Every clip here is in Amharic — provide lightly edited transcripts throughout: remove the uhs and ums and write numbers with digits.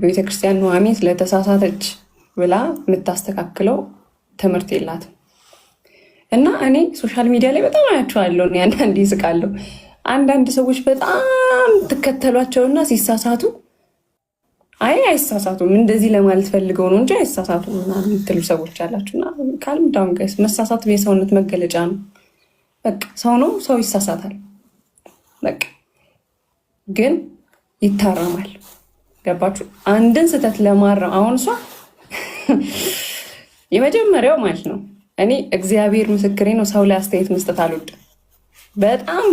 ቤተክርስቲያን ኑሐሚን ስለተሳሳተች ብላ የምታስተካክለው ትምህርት የላትም። እና እኔ ሶሻል ሚዲያ ላይ በጣም አያቸዋለሁ። አንዳንድ ይስቃለሁ። አንዳንድ ሰዎች በጣም ትከተሏቸውና ሲሳሳቱ አይሳሳቱም እንደዚህ ለማለት ፈልገው ነው እንጂ አይሳሳቱም የምትሉ ሰዎች አላችሁ። እና ካልምዳውን ጋይስ መሳሳት የሰውነት መገለጫ ነው። በቃ ሰው ነው፣ ሰው ይሳሳታል። በቃ ግን ይታረማል። ገባችሁ? አንድን ስህተት ለማረም አሁን እሷ የመጀመሪያው ማለት ነው። እኔ እግዚአብሔር ምስክሬ ነው፣ ሰው ላይ አስተያየት መስጠት አልወድም። በጣም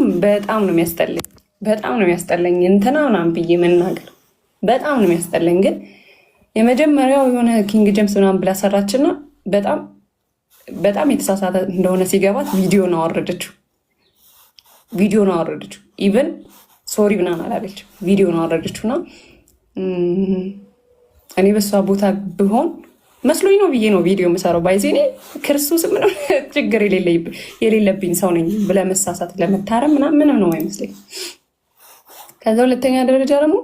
ነው የሚያስጠላኝ፣ በጣም ነው የሚያስጠላኝ እንትና ምናምን ብዬ መናገር በጣም ነው የሚያስጠላኝ። ግን የመጀመሪያው የሆነ ኪንግ ጀምስ ምናምን ብላ ሰራችና በጣም የተሳሳተ እንደሆነ ሲገባት ቪዲዮን አወረደችው። ኢቨን ሶሪ ምናምን አላለችም። ቪዲዮን አወረደችውና እኔ በሷ ቦታ ብሆን መስሎኝ ነው ብዬ ነው ቪዲዮ የምሰራው። ባይዜ እኔ ክርስቶስ ምንም ችግር የሌለብኝ ሰው ነኝ ብለህ መሳሳት ለመታረም ምንም ነው አይመስለኝ። ከዛ ሁለተኛ ደረጃ ደግሞ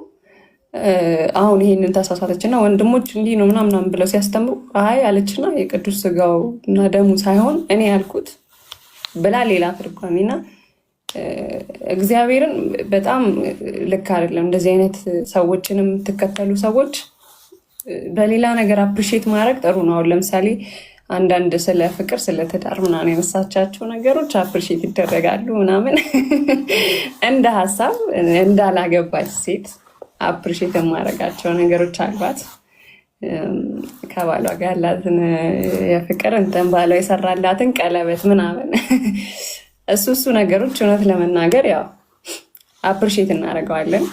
አሁን ይሄንን ተሳሳተችና ወንድሞች እንዲህ ነው ምናምን ብለው ሲያስተምሩ አይ አለችና የቅዱስ ስጋው እና ደሙ ሳይሆን እኔ ያልኩት ብላ ሌላ ትርጓሜና እግዚአብሔርን በጣም ልክ አይደለም። እንደዚህ አይነት ሰዎችን የምትከተሉ ሰዎች በሌላ ነገር አፕሪሼት ማድረግ ጥሩ ነው። አሁን ለምሳሌ አንዳንድ ስለ ፍቅር ስለ ትዳር ምናምን የመሳቻቸው ነገሮች አፕሪሼት ይደረጋሉ ምናምን እንደ ሀሳብ እንዳላገባች ሴት አፕሪሼት የማደርጋቸው ነገሮች አሏት። ከባሏ ጋር ያላትን የፍቅር እንትን ባሏ የሰራላትን ቀለበት ምናምን እሱ ነገሮች እውነት ለመናገር ያው አፕሪሼት እናደርገዋለን።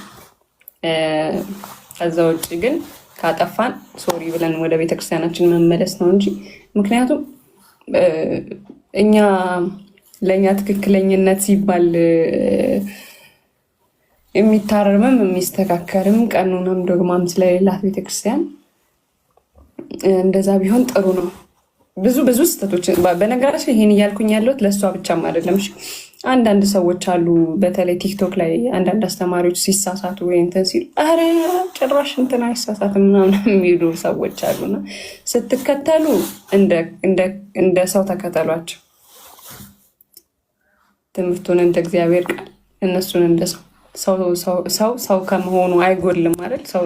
ከዛ ውጭ ግን ካጠፋን ሶሪ ብለን ወደ ቤተክርስቲያናችን መመለስ ነው እንጂ ምክንያቱም ለእኛ ትክክለኝነት ሲባል የሚታረምም የሚስተካከልም ቀኑናም ዶግማም ስለሌላት ቤተክርስቲያን እንደዛ ቢሆን ጥሩ ነው። ብዙ ስህተቶች በነገራችን ይሄን እያልኩኝ ያለሁት ለእሷ ብቻም አይደለም። አንዳንድ ሰዎች አሉ፣ በተለይ ቲክቶክ ላይ አንዳንድ አስተማሪዎች ሲሳሳቱ ወይ እንትን ሲሉ ኧረ ጭራሽ እንትን አይሳሳትም ምናምን የሚሉ ሰዎች አሉና ስትከተሉ እንደ ሰው ተከተሏቸው። ትምህርቱን እንደ እግዚአብሔር ቃል፣ እነሱን እንደ ሰው ከመሆኑ አይጎልም ማለት ሰው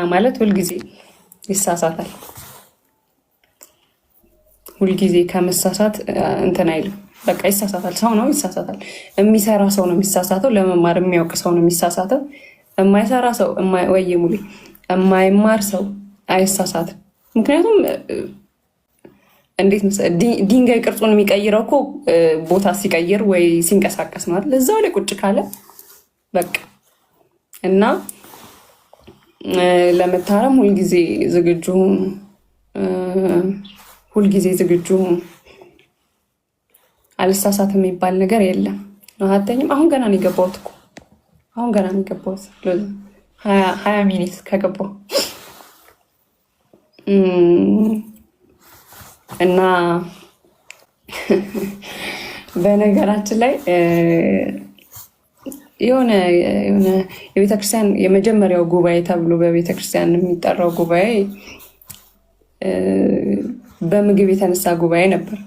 ማለት ሁልጊዜ ይሳሳታል። ሁልጊዜ ከመሳሳት እንትን አይልም። በቃ ይሳሳታል። ሰው ነው፣ ይሳሳታል። የሚሰራ ሰው ነው የሚሳሳተው። ለመማር የሚያውቅ ሰው ነው የሚሳሳተው። የማይሰራ ሰው ወይ ሙሉ የማይማር ሰው አይሳሳትም። ምክንያቱም እንዴት ድንጋይ ቅርጹን የሚቀይረው እኮ ቦታ ሲቀይር ወይ ሲንቀሳቀስ ነው አይደል? እዛው ላይ ቁጭ ካለ በቃ እና ለመታረም ሁልጊዜ ዝግጁ አልሳሳት የሚባል ነገር የለም። አተኝም አሁን ገና ነው የገባሁት እኮ አሁን ገና ነው የገባሁት 20 ሚኒት ከገባሁ እና በነገራችን ላይ የሆነ የቤተክርስቲያን የመጀመሪያው ጉባኤ ተብሎ በቤተክርስቲያን የሚጠራው ጉባኤ በምግብ የተነሳ ጉባኤ ነበር።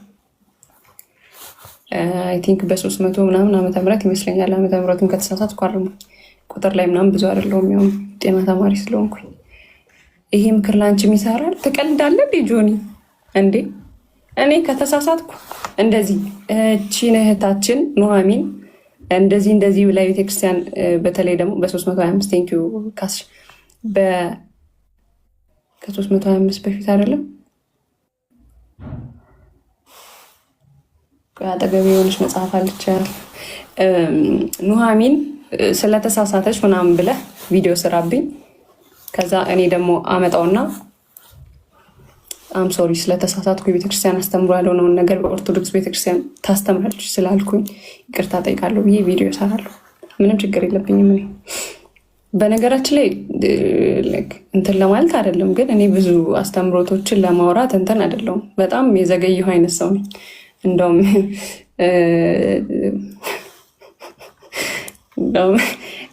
አይ ቲንክ በ300 ምናምን ዓመተ ምህረት ይመስለኛል። ዓመተ ምህረቱን ከተሳሳትኩ አርሙ። ቁጥር ላይ ምናምን ብዙ አይደለሁም፣ ያው ጤና ተማሪ ስለሆንኩኝ። ይሄ ምክር ላንቺም ይሰራል። ትቀልዳለህ ጆኒ እንዴ? እኔ ከተሳሳትኩ እንደዚህ እቺን እህታችን ኑሐሚን እንደዚህ ላይ ቤተክርስቲያን በተለይ ደግሞ በ325 ቴንኪዩ ካስ ከ325 በፊት አይደለም አጠገቤ የሆነች መጽሐፍ አለች። ኑሐሚን ስለተሳሳተች ምናምን ብለህ ቪዲዮ ስራብኝ። ከዛ እኔ ደግሞ አመጣውና ሶሪ ስለተሳሳትኩ የቤተክርስቲያን አስተምሮ ያልሆነውን ነገር በኦርቶዶክስ ቤተክርስቲያን ታስተምራለች ስላልኩኝ ይቅርታ ጠይቃለሁ ብዬ ቪዲዮ እሰራለሁ። ምንም ችግር የለብኝም። እኔ በነገራችን ላይ እንትን ለማለት አይደለም፣ ግን እኔ ብዙ አስተምሮቶችን ለማውራት እንትን አይደለሁም። በጣም የዘገየሁ አይነት ሰው ነኝ። እንደውም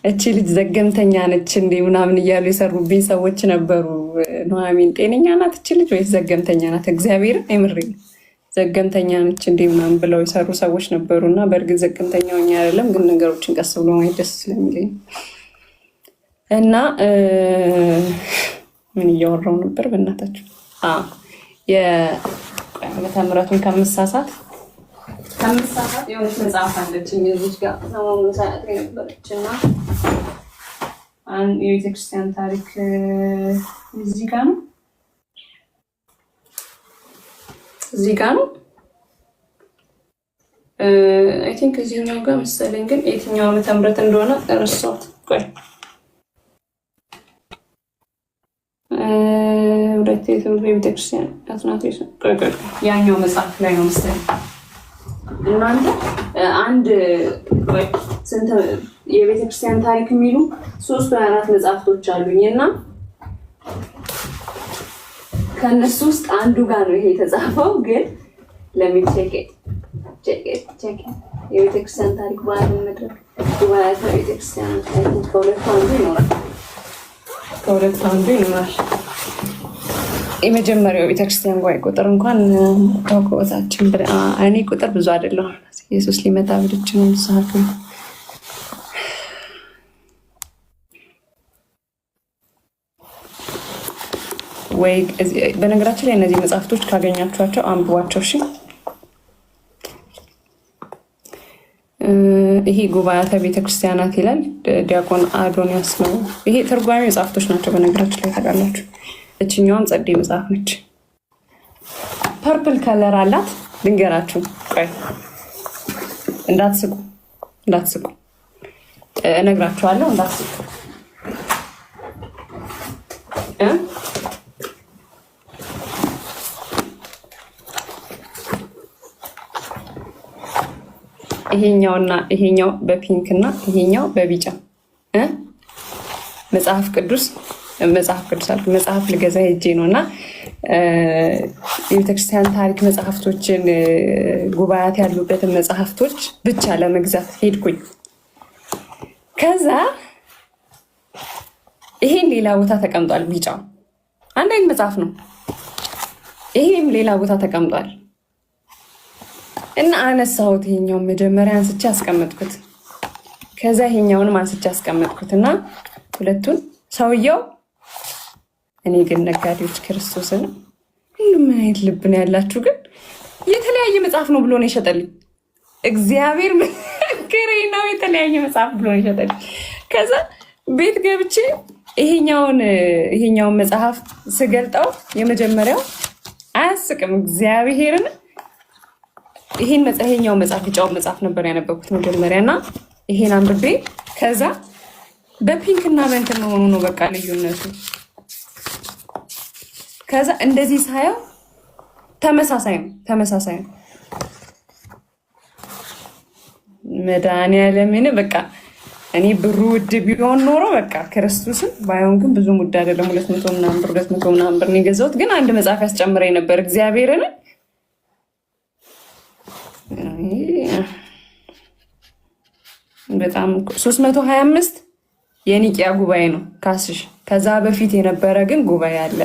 እቺ ልጅ ዘገምተኛ ነች እንዴ ምናምን እያሉ የሰሩብኝ ሰዎች ነበሩ። ኑሐሚን ጤነኛ ናት እቺ ልጅ ወይስ ዘገምተኛ ናት? እግዚአብሔርን የምሬ ዘገምተኛ ነች እንዴ ምናምን ብለው የሰሩ ሰዎች ነበሩ። እና በእርግጥ ዘገምተኛ ሆኜ አይደለም፣ ግን ነገሮችን ቀስ ብሎ ማየት ደስ ስለሚለኝ እና ምን እያወራው ነበር በእናታችሁ? የዓመተ ምሕረቱን ከምሳሳት የሆነች መጽሐፍ አለች እዚህ ጋር ሰሞኑን ሳያት ነበረች እና የቤተክርስቲያን ታሪክ እዚህ ጋር ነው አይ ቲንክ እዚህኛው ጋር መሰለኝ፣ ግን የትኛው ዓመተ ምሕረት እንደሆነ ረሳሁት። ቆይ ሁለት የቤተክርስቲያን አትናቴስ ያኛው መጽሐፍ ላይ ነው መሰለኝ። እናንተ አንድ ስንት የቤተክርስቲያን ታሪክ የሚሉ 3 ወይ 4 መጽሐፍቶች አሉኝ እና ከነሱ ውስጥ አንዱ ጋር ነው ይሄ የተጻፈው። ግን ለሚቼክ የቤተክርስቲያን ታሪክ ባህል መድረክ ጉባኤያተ ቤተክርስቲያን ከሁለት አንዱ ይኖራል። የመጀመሪያው ቤተክርስቲያን ጉባኤ ቁጥር እንኳን ታውቆታችን እኔ ቁጥር ብዙ አይደለም። ኢየሱስ ሊመጣ ብድች ነው ሰዓቱ። ወይ በነገራችን ላይ እነዚህ መጽሐፍቶች ካገኛችኋቸው አንብቧቸው እሺ። ይሄ ጉባኤያተ ቤተክርስቲያናት ይላል፣ ዲያቆን አዶንያስ ነው። ይሄ ትርጓሜ መጽሐፍቶች ናቸው በነገራችን ላይ ታውቃላችሁ። እችኛዋም ጸዴ መጽሐፍ ነች። ፐርፕል ከለር አላት። ልንገራችሁ፣ ቆይ እንዳትስቁ እነግራችኋለሁ። እንዳትስቁ ይሄኛውና ይሄኛው በፒንክ እና ይሄኛው በቢጫ መጽሐፍ ልገዛ ሄጄ ነው እና የቤተክርስቲያን ታሪክ መጽሐፍቶችን ጉባኤያት ያሉበትን መጽሐፍቶች ብቻ ለመግዛት ሄድኩኝ። ከዛ ይሄን ሌላ ቦታ ተቀምጧል። ቢጫው አንድ አይነት መጽሐፍ ነው። ይሄም ሌላ ቦታ ተቀምጧል እና አነሳሁት። ይሄኛውን መጀመሪያ አንስቼ አስቀመጥኩት። ከዛ ይሄኛውንም አንስቼ አስቀመጥኩት እና ሁለቱን ሰውየው እኔ ግን ነጋዴዎች ክርስቶስን ሁሉም ምን አይነት ልብ ነው ያላችሁ? ግን የተለያየ መጽሐፍ ነው ብሎ ነው የሸጠልኝ። እግዚአብሔር ምስክሬ ነው፣ የተለያየ መጽሐፍ ብሎ ነው የሸጠልኝ። ከዛ ቤት ገብቼ ይሄኛውን መጽሐፍ ስገልጠው የመጀመሪያው አያስቅም እግዚአብሔርን። ይሄኛው መጽሐፍ ቢጫው መጽሐፍ ነበር ያነበብኩት መጀመሪያ እና ይሄን አንብቤ ከዛ በፒንክ እና በእንትን መሆኑ ነው በቃ ልዩነቱ። ከዛ እንደዚህ ሳየው ተመሳሳይ ነው። መድኃኒዓለምን በቃ እኔ ብሩ ውድ ቢሆን ኖሮ በቃ ክርስቶስን ባይሆን ግን ብዙ ውድ አይደለም። 200 ምናምን ብር ነው የገዛሁት። ግን አንድ መጽሐፍ ያስጨምረኝ ነበር እግዚአብሔርን። በጣም 325 የኒቂያ ጉባኤ ነው ካስሽ። ከዛ በፊት የነበረ ግን ጉባኤ አለ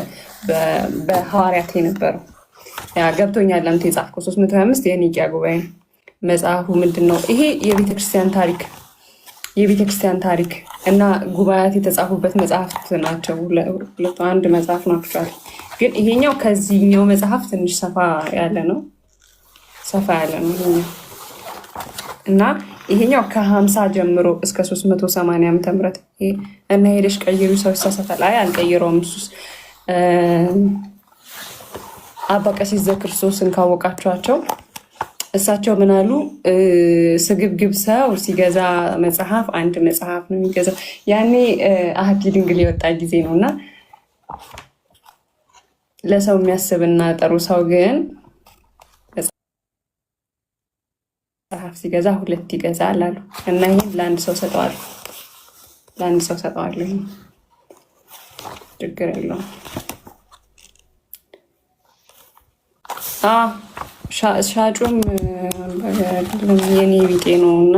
በሐዋርያት የነበረው ያ ገብቶኛል። ለምት የጻፍከው 325 የኒቂያ ጉባኤ ነው። መጽሐፉ ምንድን ነው? ይሄ የቤተክርስቲያን ታሪክ እና ጉባኤያት የተጻፉበት መጽሐፍት ናቸው። ሁለቱ አንድ መጽሐፍ ናቸው። ግን ይሄኛው ከዚህኛው መጽሐፍ ትንሽ ሰፋ ያለ ነው ይሄኛው እና ይሄኛው ከ50 ጀምሮ እስከ 380 ዓመተ ምህረት እና ሄደሽ ቀይሩ ሰው ይሳሳታል። አይ አልቀይረውም። እሱስ አባ ቀሲስ ዘክርስቶስን ካወቃችኋቸው እሳቸው ምን አሉ? ስግብግብ ሰው ሲገዛ መጽሐፍ አንድ መጽሐፍ ነው የሚገዛው። ያኔ አሐቲ ድንግል የወጣ ጊዜ ነው እና ለሰው የሚያስብና ጥሩ ሰው ግን መጽሐፍ ሲገዛ 2 ይገዛል አሉ እና ይሄን ለአንድ ሰው ሰጠዋለሁ። ችግር የለውም። ሻጩም የኔ ቢጤ ነው እና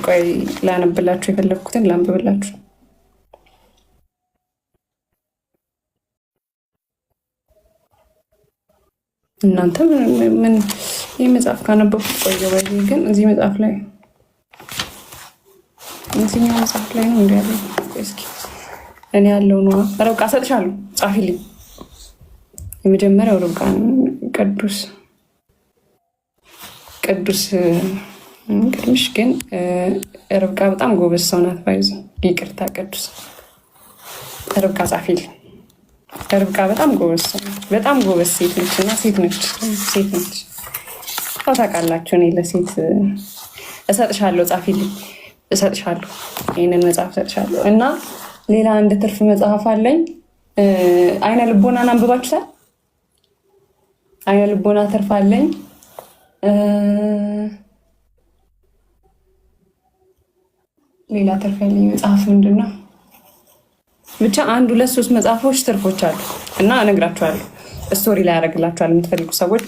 ቆይ ላነብላችሁ የፈለግኩትን ላንብብላችሁ። እናንተ ምን ይህ መጽሐፍ ካነበብኩት ቆየ ወይ ግን እዚህ መጽሐፍ ላይ እዚህኛው መጽሐፍ ላይ ነው እንዲ ያለ። እስኪ እኔ ያለው ነዋ። ርብቃ ሰጥሻለሁ፣ ጻፊልኝ። የመጀመሪያው ርብቃ ቅዱስ ቅድምሽ ግን ርብቃ በጣም ጎበዝ ሰው ናት። ባይዞ ይቅርታ ቅዱስ ርብቃ ጻፊልኝ። ርብቃ በጣም ጎበዝ ሰው ናት። በጣም ጎበዝ ሴት ነች እና ሴት ነች። ታውቃላችሁ፣ እኔ ለሴት እሰጥሻለሁ፣ ጻፊልኝ፣ እሰጥሻለሁ፣ ይህንን መጽሐፍ እሰጥሻለሁ። እና ሌላ አንድ ትርፍ መጽሐፍ አለኝ። አይነ ልቦናን አንብባችሁታል? አይነ ልቦና ትርፍ አለኝ። ሌላ ትርፍ ያለኝ መጽሐፍ ምንድን ነው? ብቻ 1 2 3 መጽሐፎች ትርፎች አሉ እና እነግራችኋለሁ። ስቶሪ ላይ ያደርግላችኋል። የምትፈልጉ ሰዎች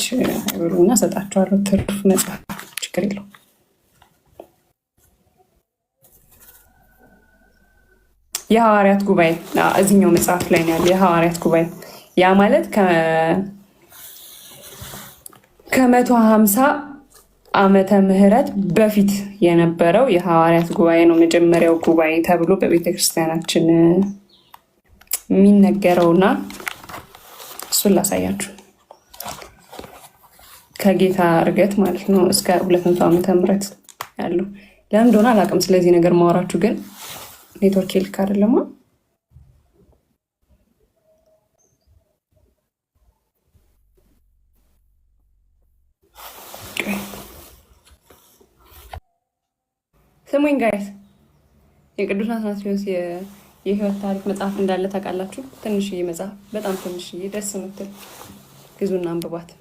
ብሉና እሰጣችኋለሁ። ትርፍ መጽሐፍ ችግር የለውም። የሐዋርያት ጉባኤ እዚህኛው መጽሐፍ ላይ ነው ያለው። የሐዋርያት ጉባኤ ያ ማለት ከ150 ዓመተ ምህረት በፊት የነበረው የሐዋርያት ጉባኤ ነው። መጀመሪያው ጉባኤ ተብሎ በቤተክርስቲያናችን የሚነገረውና እሱን ላሳያችሁ። ከጌታ እርገት ማለት ነው እስከ 200 ዓመተ ምህረት ያለው። ለምን እንደሆነ አላውቅም ስለዚህ ነገር ማወራችሁ፣ ግን ኔትወርክ ልክ አይደለማ። ስሙኝ ጋይስ፣ የቅዱስ አትናቴዎስ የህይወት ታሪክ መጽሐፍ እንዳለ ታውቃላችሁ? ትንሽዬ መጽሐፍ፣ በጣም ትንሽዬ፣ ደስ የምትል ግዙና አንብቧት።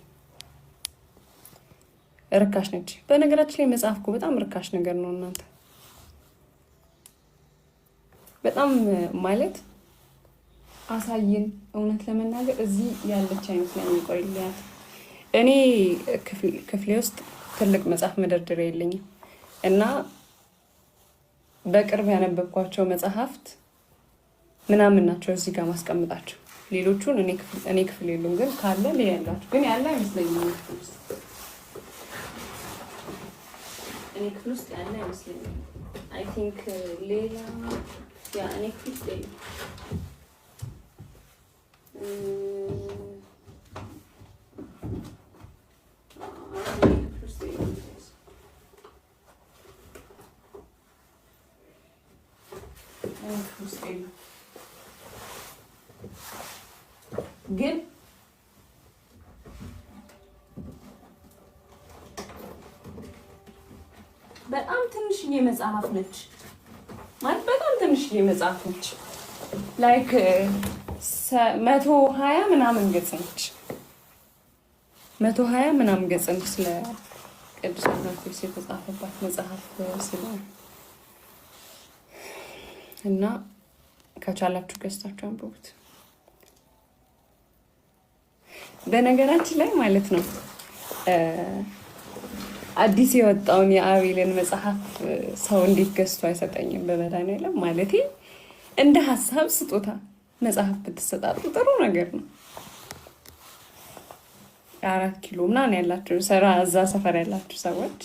ርካሽ ነች። በነገራችን ላይ መጽሐፍ እኮ በጣም ርካሽ ነገር ነው እናንተ። በጣም ማለት አሳይን። እውነት ለመናገር እዚህ ያለች አይመስለኝም። ቆይልያት እኔ ክፍሌ ውስጥ ትልቅ መጽሐፍ መደርደሪያ የለኝም እና በቅርብ ያነበብኳቸው መጽሐፍት ምናምን ናቸው እዚህ ጋር ማስቀምጣቸው። ሌሎቹን እኔ ክፍል የሉም፣ ግን ካለ ላይ ያላችሁ ግን ያለ አይመስለኝም። እኔ ክፍል ውስጥ ያለ አይመስለኝም። አይ ቲንክ ሌላ ያ እኔ ክፍል ውስጥ የለም። ግን በጣም ትንሽዬ መጽሐፍ ነች ማለት በጣም ትንሽዬ መጽሐፍ ነች። ላይክ 120 ምናምን ገጽ ነች። 120 ምናምን ገጽ ነች። ስለ ቅዱስ አትናቴዎስ የተጻፈባት መጽሐፍ ስለ እና ከቻላችሁ ገዝታችሁ አንብቡት። በነገራችን ላይ ማለት ነው አዲስ የወጣውን የአቤልን መጽሐፍ ሰው እንዴት ገዝቶ አይሰጠኝም? በመድኃኒዓለም ማለቴ እንደ ሀሳብ ስጦታ መጽሐፍ ብትሰጣጡ ጥሩ ነገር ነው። 4 ኪሎ ምናምን ያላችሁ እዛ ሰፈር ያላችሁ ሰዎች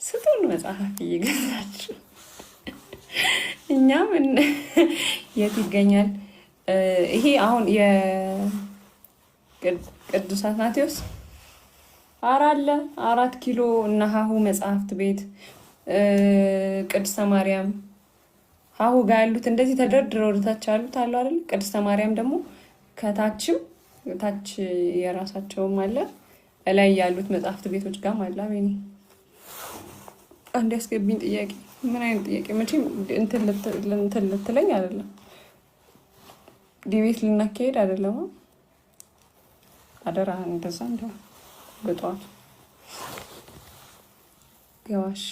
ስጡን መጽሐፍ እየገዛችሁ። እኛም የት ይገኛል ይሄ አሁን የቅዱስ አትናቴዎስ አለ 4 ኪሎ እና ሀሁ መጽሐፍት ቤት ቅድስተ ማርያም ሀሁ ጋር ያሉት እንደዚህ ተደርድረው ወደታች ያሉት አሉ አይደል? ቅድስተ ማርያም ደግሞ ከታችም ታች የራሳቸውም አለ። ላይ ያሉት መጽሐፍት ቤቶች ጋር አለ። አቤኔ አንድ ያስገብኝ ጥያቄ። ምን አይነት ጥያቄ? መቼም እንትን ልትለኝ አይደለም፣ ዲቤት ልናካሄድ አይደለም። አደራ እንደዛ እንደው በጠዋቱ ገባሽ።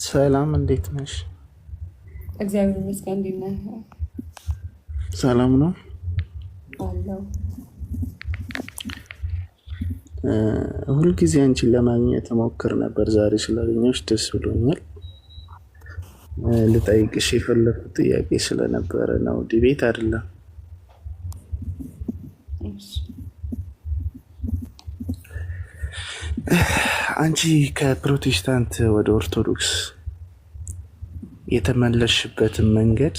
ሰላም እንዴት ነሽ? እግዚአብሔር ይመስገን። እንዴት ነህ? ሰላም ነው አለው። ሁልጊዜ አንቺን ለማግኘት እሞክር ነበር። ዛሬ ስላገኘሁሽ ደስ ብሎኛል። ልጠይቅሽ የፈለኩት ጥያቄ ስለነበረ ነው። ዲቤት አይደለም። አንቺ ከፕሮቴስታንት ወደ ኦርቶዶክስ የተመለስሽበትን መንገድ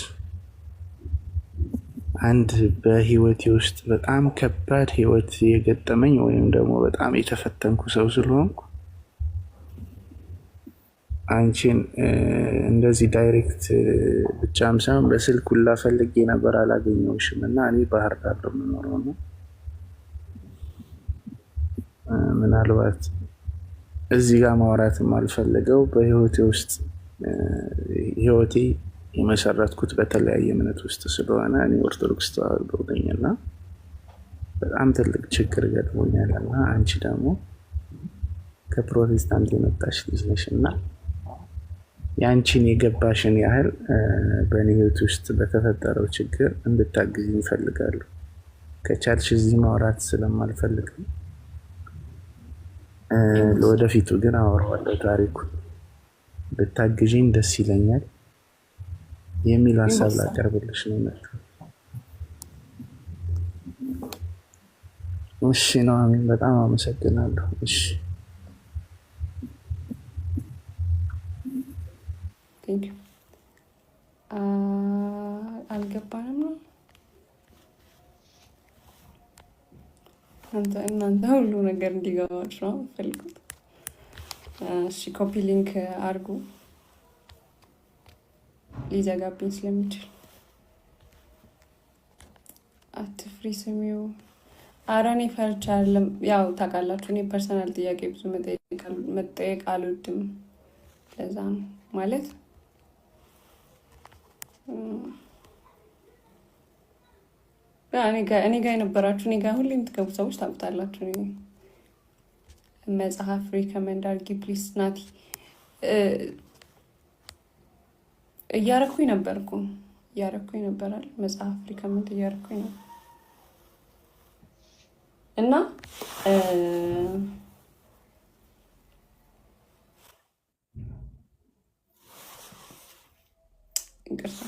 አንድ በህይወቴ ውስጥ በጣም ከባድ ህይወት የገጠመኝ ወይም ደግሞ በጣም የተፈተንኩ ሰው ስለሆንኩ አንቺን እንደዚህ ዳይሬክት ብቻም ሳይሆን በስልክ ሁላ ፈልጌ ነበር፣ አላገኘሁሽም እና እኔ ባህር ዳር ነው የምኖረው ነው ምናልባት እዚህ ጋር ማውራትም አልፈልገው በህይወቴ ውስጥ ህይወቴ የመሰረትኩት በተለያየ እምነት ውስጥ ስለሆነ እኔ ኦርቶዶክስ ተዋህዶ ነኝና በጣም ትልቅ ችግር ገጥሞኛል እና አንቺ ደግሞ ከፕሮቴስታንት የመጣሽ ልጅ ነሽ እና ያንቺን የገባሽን ያህል በእኔ ህይወት ውስጥ በተፈጠረው ችግር እንድታግዥኝ እፈልጋለሁ። ከቻልሽ እዚህ ማውራት ስለማልፈልግ ለወደፊቱ ግን አወራዋለሁ ታሪኩን ብታግዥኝ ደስ ይለኛል የሚል ሀሳብ ላቀርብልሽ ነው የመጣሁት። እሺ ነው። አሜን። በጣም አመሰግናለሁ። እሺ አልገባንም ነው እናንተ ሁሉ ነገር እንዲገባችሁ ነው ፈልጉት። እሺ ኮፒ ሊንክ አድርጉ፣ ሊዘጋብኝ ስለሚችል። አትፍሪ ስሚው። ኧረ እኔ ፈርቻ አይደለም። ያው ታውቃላችሁ እኔ ፐርሰናል ጥያቄ ብዙ መጠየቅ አልወድም። ለዛ ነው ማለት እኔ ጋ የነበራችሁ እኔ ጋ ሁሌ የምትገቡ ሰዎች ታውቁታላችሁ። መጽሐፍ ሪከመንድ አድርጊ ፕሊስ ናቲ። እያረኩኝ ነበራል መጽሐፍ ሪከመንድ እያረኩኝ ነው እና ይቅርታ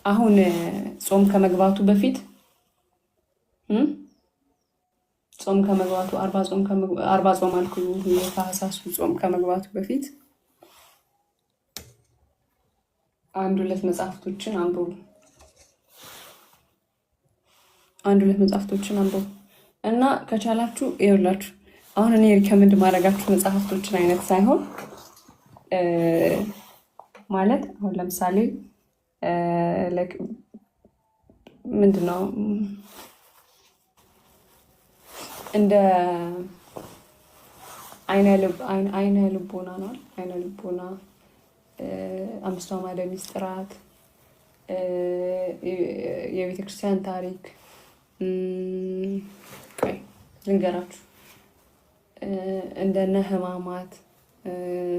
አሁን ጾም ከመግባቱ በፊት ጾም ከመግባቱ 40 ጾም አልኩኝ። የታህሳሱ ጾም ከመግባቱ በፊት አንድ ሁለት መጽሐፍቶችን አንብቡ እና ከቻላችሁ ይኸውላችሁ አሁን እኔ ሪከመንድ ማድረጋችሁ መጽሐፍቶችን አይነት ሳይሆን ማለት አሁን ለምሳሌ ምንድነው እንደ አይነ ልቦና ነው። አይነ ልቦና፣ አምስቱ አዕማደ ምስጢራት፣ የቤተክርስቲያን ታሪክ ልንገራችሁ፣ እንደነ ሕማማት፣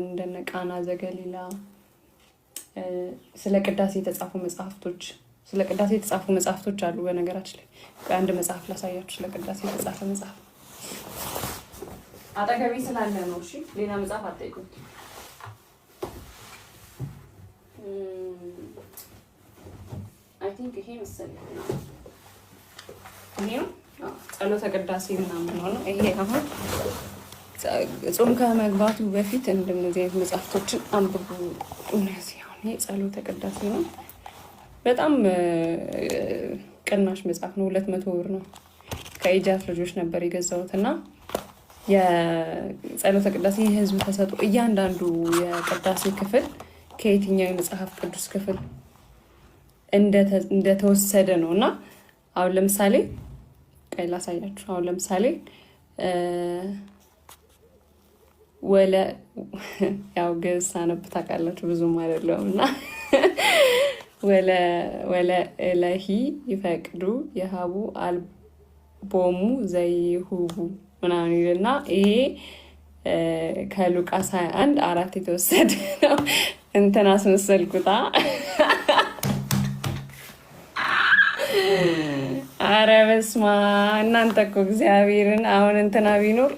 እንደነ ቃና ዘገሊላ፣ ስለ ቅዳሴ የተጻፉ መጽሐፍቶች አሉ። በነገራችን ላይ አንድ መጽሐፍ ላሳያችሁ፣ ስለ ቅዳሴ የተጻፈ መጽሐፍ አጠገቤ ስላለ ነው። እሺ ሌላ መጽሐፍ አትጠይቁኝ። አይ ቲንክ ይሄ መሰለኝ ይሄ ነው ጸሎተ ቅዳሴ ምናምን ነው። ይሄ አሁን ጾም ከመግባቱ በፊት እንደነዚህ አይነት መጽሐፍቶችን አንብቡ። እነዚህ አሁን ይሄ ጸሎተ ቅዳሴ ነው። በጣም ቅናሽ መጽሐፍ ነው። 200 ብር ነው። ከኢጃት ልጆች ነበር የገዛሁት እና የጸሎተ ቅዳሴ የህዝብ ተሰጥኦ እያንዳንዱ የቅዳሴ ክፍል ከየትኛው የመጽሐፍ ቅዱስ ክፍል እንደተወሰደ ነው እና አሁን ለምሳሌ ላሳያችሁ። አሁን ለምሳሌ ያው ግዕዝ ሳነብ ታውቃላችሁ ብዙም አይደለሁም እና ወለ እለሂ ይፈቅዱ የሀቡ አልቦሙ ዘይሁቡ ምናምን ይልና ይሄ ከሉቃስ 21:4 የተወሰደ ነው። እንትን አስመሰልኩታ። አረ በስማ እናንተ እኮ እግዚአብሔርን አሁን እንትና ቢኖር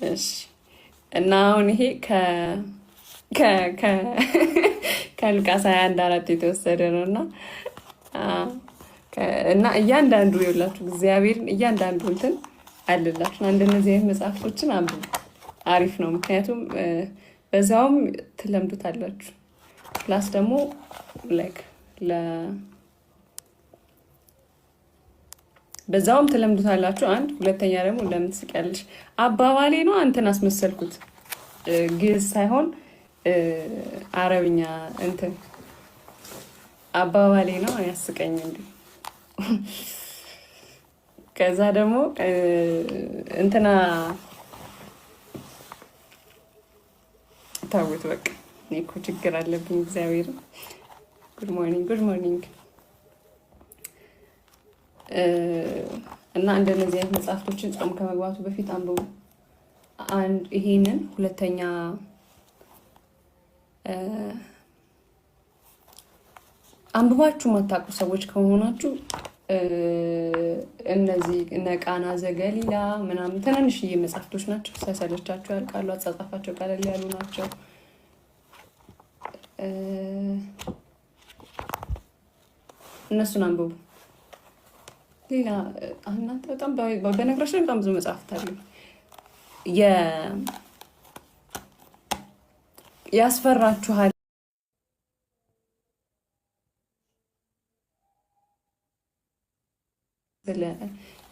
እሺ። እና አሁን ይሄ ከሉቃስ 21:4 የተወሰደ ነው እና እያንዳንዱ ይኸውላችሁ እግዚአብሔርን እያንዳንዱ እንትን አለላችሁ። እንደነዚህ አይነት መጽሐፍቶችን አንብቡ፣ አሪፍ ነው። ምክንያቱም በዛውም ትለምዱታላችሁ። ፕላስ ደግሞ ላይክ በዛውም ትለምዱታላችሁ። አንድ ሁለተኛ ደግሞ ለምን ትስቂያለሽ? አባባሌ ነው እንትን አስመሰልኩት፣ ግዕዝ ሳይሆን አረብኛ እንትን አባባሌ ነው ያስቀኝ እንዴ። ከዛ ደግሞ እንትና ታውት በቃ እኔ እኮ ችግር አለብኝ እግዚአብሔር። ጉድ ሞርኒንግ እና እንደነዚህ አይነት መጽሐፍቶችን ጾም ከመግባቱ በፊት አንብቡ። ይሄንን ሁለተኛ አንብባችሁ ማታውቁ ሰዎች ከሆናችሁ እነዚህ እነ ቃና ዘገሊላ ምናምን ትንንሽዬ መጽሐፍቶች ናቸው። ሳይሰለቻችሁ ያልቃሉ። አጻጻፋቸው ቀለል ያሉ ናቸው። እነሱን አንብቡ። ሌላ እናንተ በጣም በነገራችን ላይ በጣም ብዙ መጽሐፍት አሉ። ያስፈራችኋል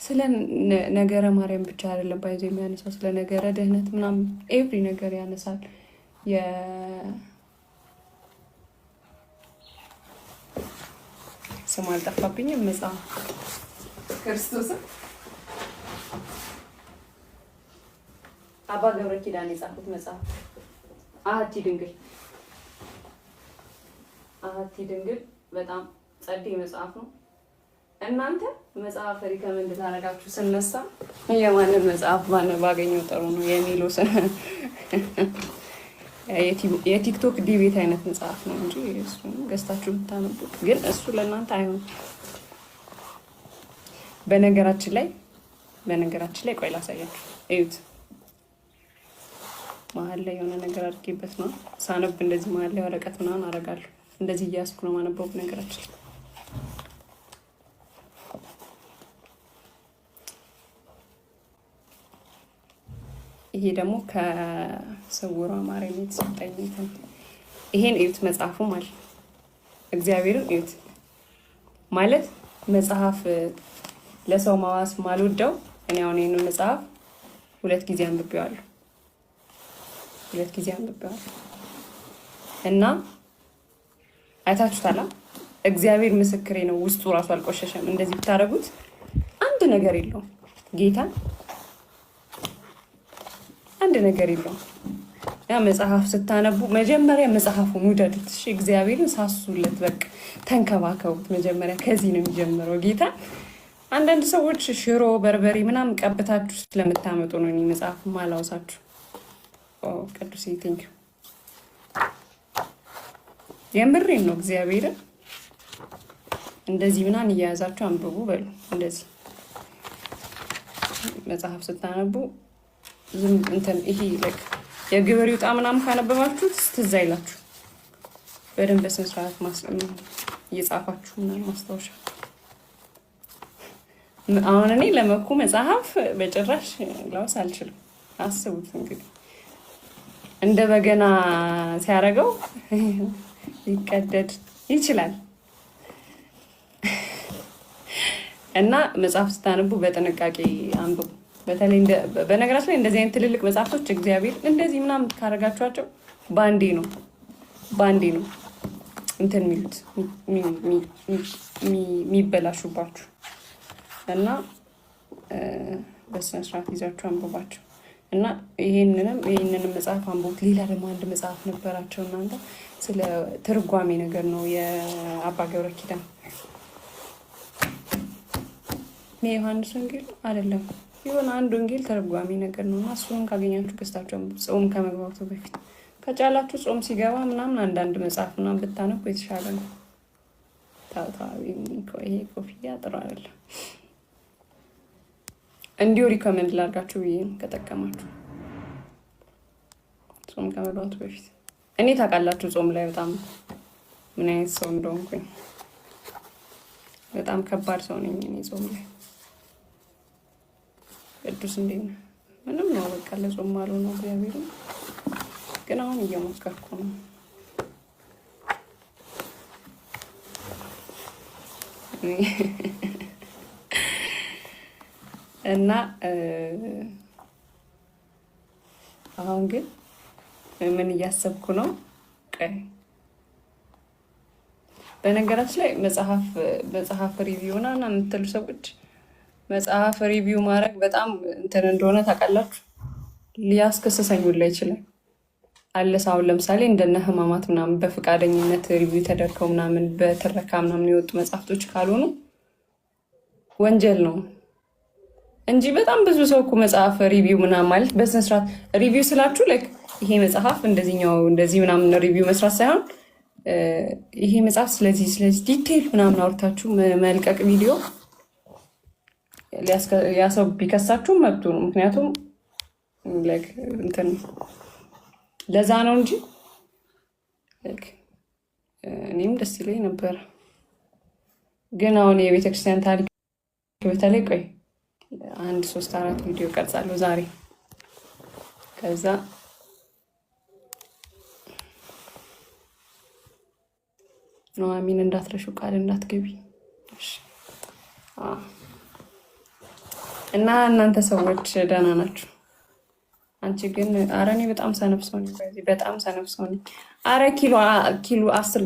ስለ ነገረ ማርያም ብቻ አይደለም ባይዞ የሚያነሳው ስለ ነገረ ድህነት ምናምን ኤቭሪ ነገር ያነሳል። ስሙ አልጠፋብኝም። መጽሐፍ ክርስቶስም አባ ገብረ ኪዳን የጻፉት መጽሐፍ አሐቲ ድንግል በጣም ጸዴ መጽሐፍ ነው። እናንተ መጽሐፍ ሪከመንድ ታደርጋችሁ ስነሳ የማንን መጽሐፍ ባገኘው ጥሩ ነው የሚለው የቲክቶክ ዲቤት አይነት መጽሐፍ ነው እንጂ እሱ ገዝታችሁ ብታነቡት ግን እሱ ለእናንተ አይሆን። በነገራችን ላይ ቆይ ላሳያችሁ። እዩት። መሀል ላይ የሆነ ነገር አድርጌበት ነው ሳነብ እንደዚህ መሀል ላይ ወረቀት ምናምን አደርጋለሁ። እንደዚህ እያስኩ ነው ማነበው። በነገራችን ላይ ይሄ ደግሞ ከስውሯ ማርያም የተሰጠኝ እንትን ይሄን እዩት። መጽሐፉ ማለት እግዚአብሔርን እዩት ማለት መጽሐፍ ለሰው ማዋስ ማልወደው እኔ አሁን ይሄንን መጽሐፍ ሁለት ጊዜ አንብቤዋለሁ እና አይታችሁታል። እግዚአብሔር ምስክሬ ነው፣ ውስጡ ራሱ አልቆሸሸም። እንደዚህ ብታደርጉት አንድ ነገር የለውም ጌታ አንድ ነገር የለውም። ያ መጽሐፍ ስታነቡ መጀመሪያ መጽሐፉን ውደዱት። እሺ እግዚአብሔርን ሳሱለት፣ በቃ ተንከባከቡት። መጀመሪያ ከዚህ ነው የሚጀምረው ጌታ። አንዳንድ ሰዎች ሽሮ በርበሬ ምናምን ቀብታችሁ ስለምታመጡ ነው እኔ መጽሐፍ ማላውሳችሁ። ቅዱስ ቴንክ ዩ የምሬን ነው። እግዚአብሔርን እንደዚህ ምናምን እያያዛችሁ አንብቡ በሉ። እንደዚህ መጽሐፍ ስታነቡ ዝም እንትን ይሄ ላይክ የግብር ይውጣ ምናምን ካነበባችሁት ትዝ አይላችሁ። በደንብ በስነ ስርዓት እየጻፋችሁ ምናምን ማስታወሻ። አሁን እኔ ለመኩ መጽሐፍ በጭራሽ ላውስ አልችልም። አስቡት እንግዲህ እንደ በገና ሲያደርገው ሊቀደድ ይችላል። እና መጽሐፍ ስታነቡ በጥንቃቄ አንብቡ። በተለይ በነገራችን ላይ እንደዚህ አይነት ትልልቅ መጽሐፍቶች እግዚአብሔር እንደዚህ ምናምን ካረጋችኋቸው ባንዴ ነው እንትን የሚሉት የሚበላሹባችሁ እና በስነ ስርዓት ይዛችሁ አንብባቸው እና ይሄንንም መጽሐፍ አንብቡት። ሌላ ደግሞ አንድ መጽሐፍ ነበራቸው እናንተ ስለ ትርጓሜ ነገር ነው የአባ ገብረ ኪዳን የዮሐንስ ወንጌል አይደለም የሆነ አንድ ወንጌል ተርጓሚ ነገር ነው እና እሱን ካገኛችሁ ገዝታችሁ ጾም ከመግባቱ በፊት ከቻላችሁ ጾም ሲገባ ምናምን አንዳንድ መጽሐፍ ምናምን ብታነቡ የተሻለ ነው። ታታዊ ይሄ ኮፍያ ጥሩ አይደለም። እንዲሁ ሪኮመንድ ላድርጋችሁ ብዬ ከጠቀማችሁ ጾም ከመግባቱ በፊት። እኔ ታውቃላችሁ ጾም ላይ በጣም ምን አይነት ሰው እንደሆንኩኝ፣ በጣም ከባድ ሰው ነኝ እኔ ጾም ላይ። ቅዱስ እንዴት ነው? ምንም ነው በቃ ለጾም ማለው ነው እግዚአብሔር። ግን አሁን እየሞከርኩ ነው። እና አሁን ግን ምን እያሰብኩ ነው? በነገራችን ላይ መጽሐፍ ሪቪው እና የምትሉ ሰዎች መጽሐፍ ሪቪው ማድረግ በጣም እንትን እንደሆነ ታውቃላችሁ። ሊያስከስሰኝ ሁላ ይችላል። አለስ አሁን ለምሳሌ እንደነ ህማማት ምናምን በፈቃደኝነት ሪቪው ተደርገው ምናምን በትረካ ምናምን የወጡ መጽሐፍቶች ካልሆኑ ወንጀል ነው እንጂ በጣም ብዙ ሰው እኮ መጽሐፍ ሪቪው ምናምን ማለት በስነስርዓት ሪቪው ስላችሁ ላይክ ይሄ መጽሐፍ እንደዚህኛው እንደዚህ ምናምን ሪቪው መስራት ሳይሆን ይሄ መጽሐፍ ስለዚህ ዲቴይል ምናምን አውርታችሁ መልቀቅ ቪዲዮ ያሰው ቢከሳችሁ መብቱ ነው። ምክንያቱም ላይክ እንትን ለዛ ነው እንጂ እኔም ደስ ይለኝ ነበር። ግን አሁን የቤተክርስቲያን ታሪክ በተለይ 1-3-4 ቪዲዮ ቀርጻለሁ ዛሬ። ከዛ ኑሐሚን እንዳትረሹ ቃል እንዳትገቢ እና እናንተ ሰዎች ደህና ናችሁ? አንቺ ግን አረ እኔ በጣም ሰነፍ ሰው ነኝ። በጣም ሰነፍ ሰው ነኝ። አረ ኪሎ 10